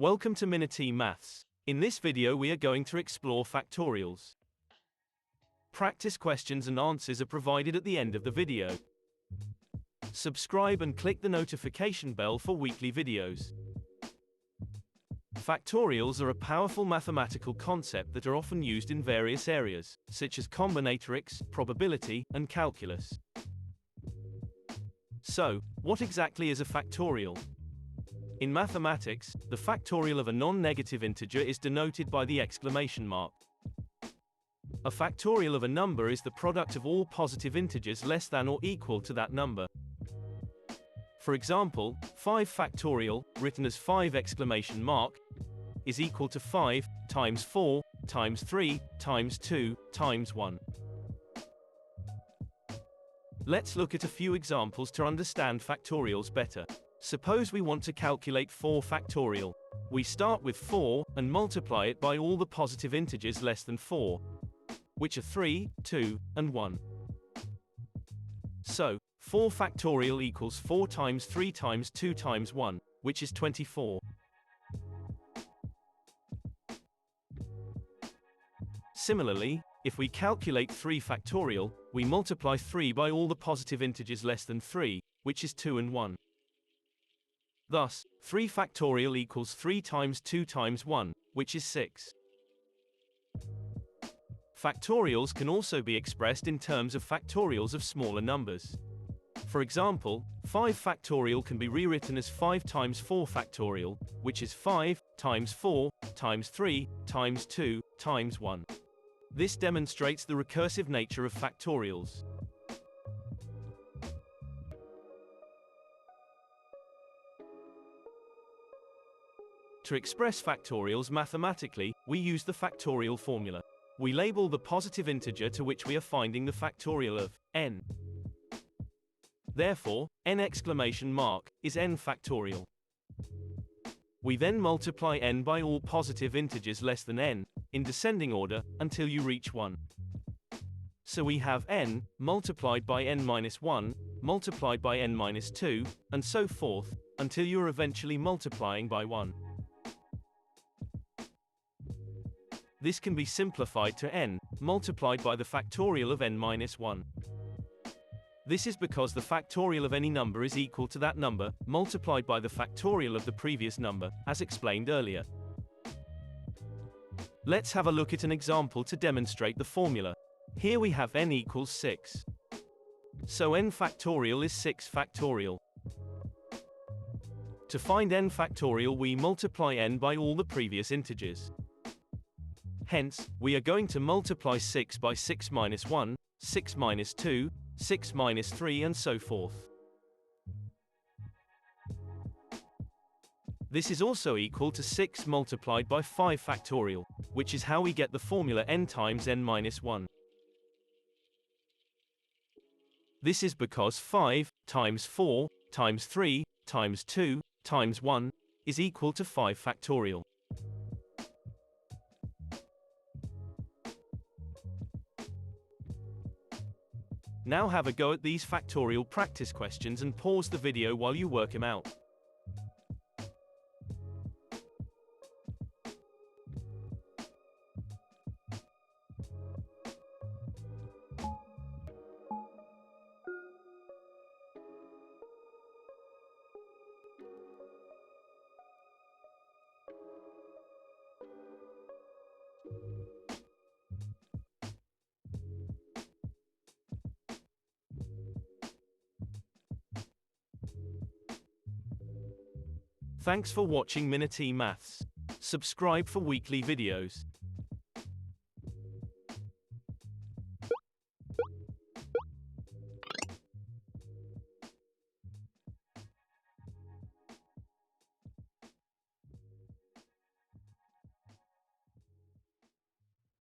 Welcome to Minute Maths. In this video we are going to explore factorials. Practice questions and answers are provided at the end of the video. Subscribe and click the notification bell for weekly videos. Factorials are a powerful mathematical concept that are often used in various areas, such as combinatorics, probability, and calculus. So, what exactly is a factorial? In mathematics, the factorial of a non-negative integer is denoted by the exclamation mark. A factorial of a number is the product of all positive integers less than or equal to that number. For example, 5 factorial, written as 5 exclamation mark, is equal to 5 times 4 times 3 times 2 times 1. Let's look at a few examples to understand factorials better. Suppose we want to calculate 4 factorial. We start with 4 and multiply it by all the positive integers less than 4, which are 3, 2, and 1. So, 4 factorial equals 4 times 3 times 2 times 1, which is 24. Similarly, if we calculate 3 factorial, we multiply 3 by all the positive integers less than 3, which is 2 and 1. Thus, 3 factorial equals 3 times 2 times 1, which is 6. Factorials can also be expressed in terms of factorials of smaller numbers. For example, 5 factorial can be rewritten as 5 times 4 factorial, which is 5 times 4 times 3 times 2 times 1. This demonstrates the recursive nature of factorials. To express factorials mathematically, we use the factorial formula. We label the positive integer to which we are finding the factorial of n. Therefore, n exclamation mark is n factorial. We then multiply n by all positive integers less than n, in descending order, until you reach 1. So we have n, multiplied by n minus 1, multiplied by n minus 2, and so forth, until you are eventually multiplying by 1. This can be simplified to n, multiplied by the factorial of n minus 1. This is because the factorial of any number is equal to that number, multiplied by the factorial of the previous number, as explained earlier. Let's have a look at an example to demonstrate the formula. Here we have n equals 6. So n factorial is 6 factorial. To find n factorial we multiply n by all the previous integers. Hence, we are going to multiply 6 by 6 minus 1, 6 minus 2, 6 minus 3 and so forth. This is also equal to 6 multiplied by 5 factorial, which is how we get the formula n times n minus 1. This is because 5 times 4 times 3 times 2 times 1 is equal to 5 factorial. Now have a go at these factorial practice questions and pause the video while you work them out. Thanks for watching Minute Maths. Subscribe for weekly videos.